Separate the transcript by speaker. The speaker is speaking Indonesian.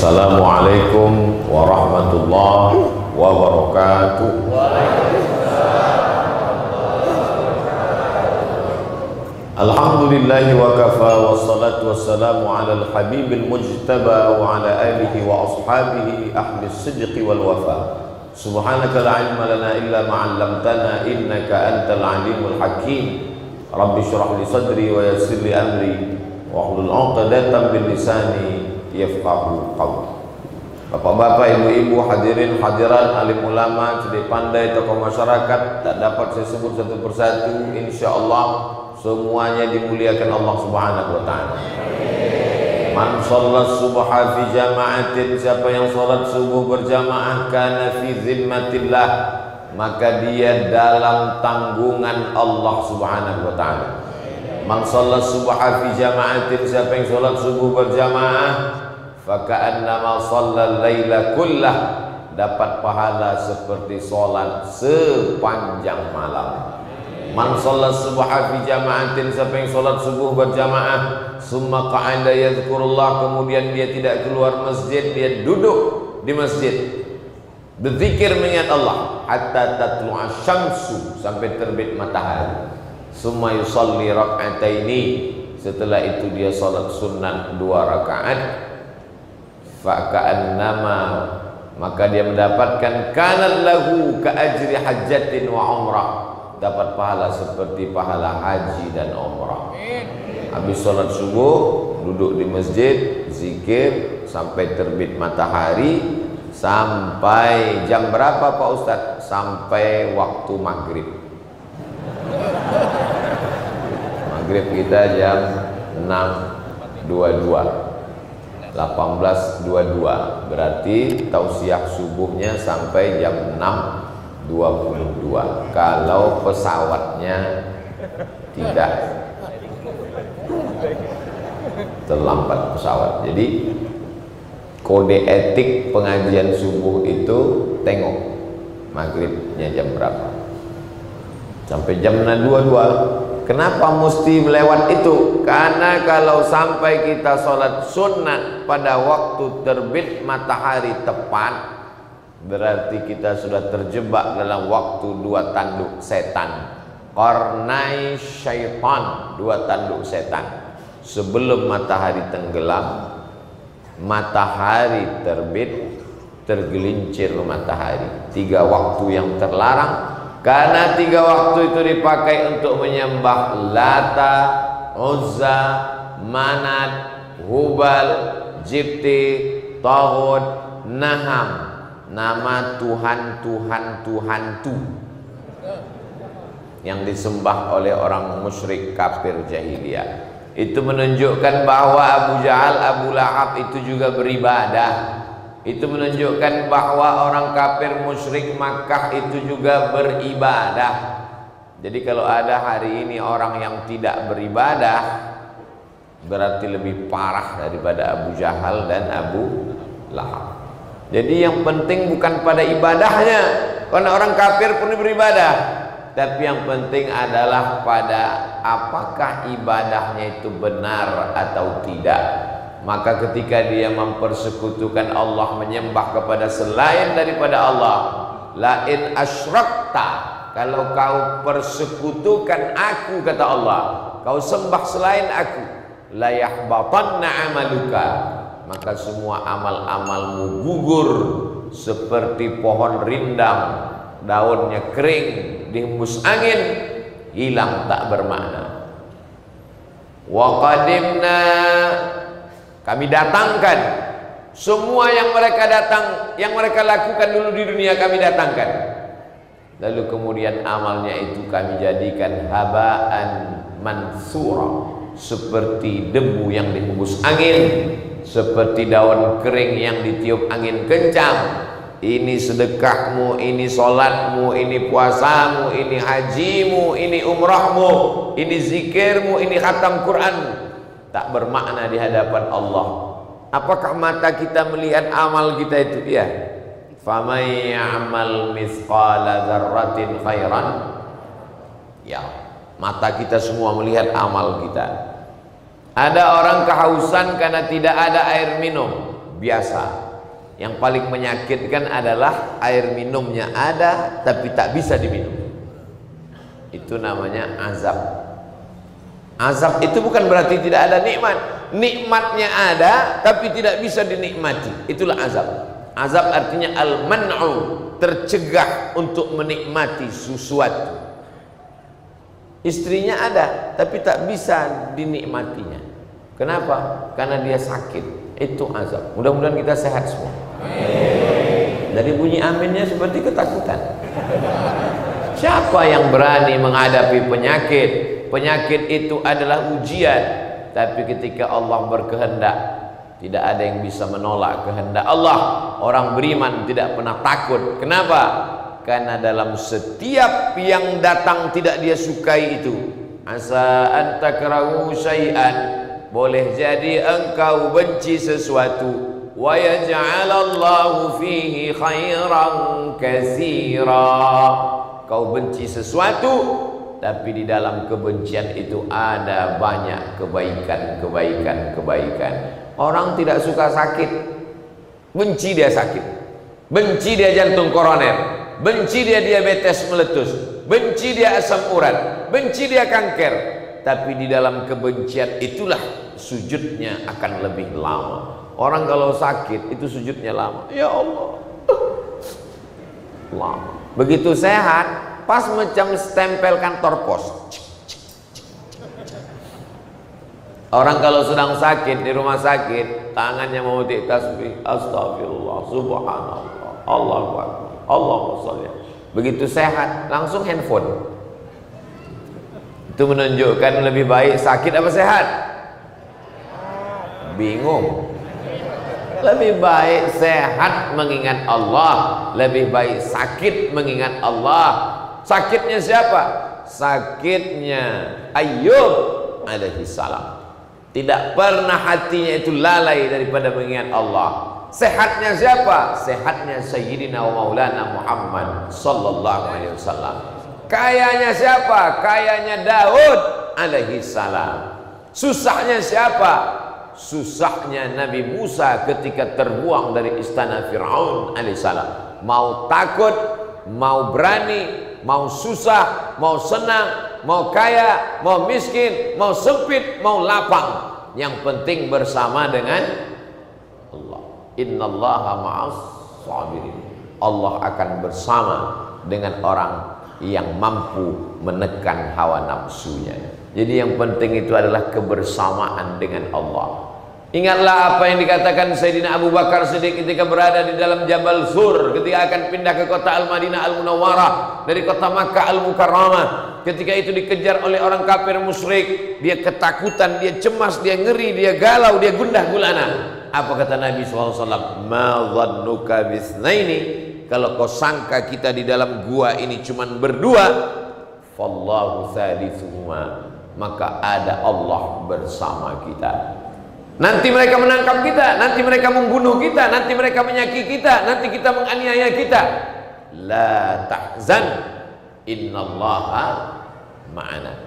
Speaker 1: Assalamualaikum warahmatullahi wabarakatuh. Alhamdulillahi wa kafa, wassalatu wassalamu ala al-habibil mujtaba wa ala alihi wa ashabihi ahli sidqi wal wafa. Subhanaka la ilma lana illa ma 'allamtana innaka antal alimul hakim. Rabbi shrah li sadri wa yassir li amri wa hlul 'uqdatam min lisani yafqahu qawli. Bapak-bapak, ibu-ibu, hadirin hadirat, alim ulama, cerdik pandai, tokoh masyarakat, tak dapat saya sebut satu persatu, insyaallah semuanya dimuliakan Allah Subhanahu wa taala. Man shallat subha fi jama'atin, siapa yang salat subuh berjamaah, kana fi zimmatillah, maka dia dalam tanggungan Allah Subhanahu wa taala. Man shallat subha fi jama'atin, siapa yang salat subuh berjamaah, faka'annama shallal laila kullah, dapat pahala seperti salat sepanjang malam. Man sholat subha fi jama'atin, siapa yang sholat subuh berjamaah, summa qa'ada yadhkurullah, kemudian dia tidak keluar masjid, dia duduk di masjid berzikir mengingat Allah, hatta tatlu'a syamsu, sampai terbit matahari. Summa yusalli rak'ataini, setelah itu dia sholat sunnah 2 rakaat. Faka'annama, maka dia mendapatkan kanat lahu ka ajri hajjatin wa umrah, dapat pahala seperti pahala haji dan umrah. Habis sholat subuh duduk di masjid zikir sampai terbit matahari, sampai jam berapa Pak Ustadz? Sampai waktu maghrib. Maghrib kita jam 6.22, 18.22, berarti tausiah subuhnya sampai jam 6.22 kalau pesawatnya tidak terlambat pesawat. Jadi kode etik pengajian subuh itu tengok maghribnya jam berapa, sampai jam 6.22. Kenapa mesti melewat itu? Karena kalau sampai kita sholat sunnah pada waktu terbit matahari tepat, berarti kita sudah terjebak dalam waktu 2 tanduk setan, qarnai syaitan, 2 tanduk setan. Sebelum matahari tenggelam, matahari terbit, tergelincir matahari. 3 waktu yang terlarang, karena 3 waktu itu dipakai untuk menyembah Lata, Uzza, Manat, Hubal, Jibti, Taghut, Naham, nama Tuhan tu yang disembah oleh orang musyrik kafir jahiliyah. Itu menunjukkan bahwa Abu Jahal, Abu Lahab itu juga beribadah. Itu menunjukkan bahwa orang kafir musyrik Makkah itu juga beribadah. Jadi kalau ada hari ini orang yang tidak beribadah, berarti lebih parah daripada Abu Jahal dan Abu Lahab. Jadi yang penting bukan pada ibadahnya, karena orang kafir pun beribadah, tapi yang penting adalah pada apakah ibadahnya itu benar atau tidak. Maka ketika dia mempersekutukan Allah, menyembah kepada selain daripada Allah, lain asyrakta, kalau kau persekutukan aku, kata Allah, kau sembah selain aku, la yahbatanna amaluka, maka semua amal-amalmu gugur seperti pohon rindang, daunnya kering, dihembus angin, hilang, tak bermakna. Wa qadimna, kami datangkan semua yang mereka lakukan dulu di dunia, kami datangkan. Lalu kemudian amalnya itu kami jadikan habaan mansura, seperti debu yang dihembus angin, seperti daun kering yang ditiup angin kencang. Ini sedekahmu, ini sholatmu, ini puasamu, ini hajimu, ini umrahmu, ini zikirmu, ini khatam Quranmu, tak bermakna di hadapan Allah. Apakah mata kita melihat amal kita itu? Ya. Faman ya'mal mithqala dzarratin khairan, ya, mata kita semua melihat amal kita. Ada orang kehausan karena tidak ada air minum, biasa. Yang paling menyakitkan adalah air minumnya ada tapi tak bisa diminum. Itu namanya azab. Azab itu bukan berarti tidak ada nikmat. Nikmatnya ada tapi tidak bisa dinikmati. Itulah azab. Azab artinya al-man'u, tercegah untuk menikmati sesuatu. Istrinya ada tapi tak bisa dinikmatinya. Kenapa? Karena dia sakit. Itu azab. Mudah-mudahan kita sehat semua. Dari bunyi aminnya seperti ketakutan. Siapa yang berani menghadapi penyakit? Penyakit itu adalah ujian. Tapi ketika Allah berkehendak, tidak ada yang bisa menolak kehendak Allah. Orang beriman tidak pernah takut. Kenapa? Karena dalam setiap yang datang tidak dia sukai itu, asa an takrahu syai'an, boleh jadi engkau benci sesuatu, wa yaj'alallahu fihi khairan katsira. Kau benci sesuatu, tapi di dalam kebencian itu ada banyak kebaikan. Orang tidak suka sakit, benci dia sakit, benci dia jantung koroner, benci dia diabetes meletus, benci dia asam urat, benci dia kanker. Tapi di dalam kebencian itulah sujudnya akan lebih lama. Orang kalau sakit itu sujudnya lama. Ya Allah, lama. Begitu sehat, pas macam stempel kantor pos. Orang kalau sedang sakit di rumah sakit, tangannya memetik tasbih, astagfirullah, subhanallah, Allahu akbar, Allahumma sholli. Begitu sehat, langsung handphone. Itu menunjukkan lebih baik sakit apa sehat? Bingung. Lebih baik sehat mengingat Allah, lebih baik sakit mengingat Allah. Sakitnya siapa? Sakitnya Ayyub alaihi salam. Tidak pernah hatinya itu lalai daripada mengingat Allah. Sehatnya siapa? Sehatnya Sayyidina wa Maulana Muhammad sallallahu alaihi wasallam. Kayanya siapa? Kayanya Daud alaihi salam. Susahnya siapa? Susahnya Nabi Musa ketika terbuang dari istana Fir'aun alaihi salam. Mau takut, mau berani, mau susah, mau senang, mau kaya, mau miskin, mau sempit, mau lapang, yang penting bersama dengan Allah. Innallaha ma'as sabirin. Allah akan bersama dengan orang yang mampu menekan hawa nafsunya. Jadi yang penting itu adalah kebersamaan dengan Allah. Ingatlah apa yang dikatakan Sayyidina Abu Bakar Siddiq ketika berada di dalam Jabal Sur, ketika akan pindah ke kota Al-Madinah Al-Munawwarah dari kota Makkah Al-Mukarramah. Ketika itu dikejar oleh orang kafir musyrik, dia ketakutan, dia cemas, dia ngeri, dia galau, dia gundah gulana. Apa kata Nabi SAW? Ma dhannuka bisnaini, kalau kau sangka kita di dalam gua ini cuman berdua, fallahu thalithuhuma, maka ada Allah bersama kita. Nanti mereka menangkap kita, nanti mereka membunuh kita, nanti mereka menyakiti kita, nanti kita menganiaya kita. La tahzan, innallaha ma'ana.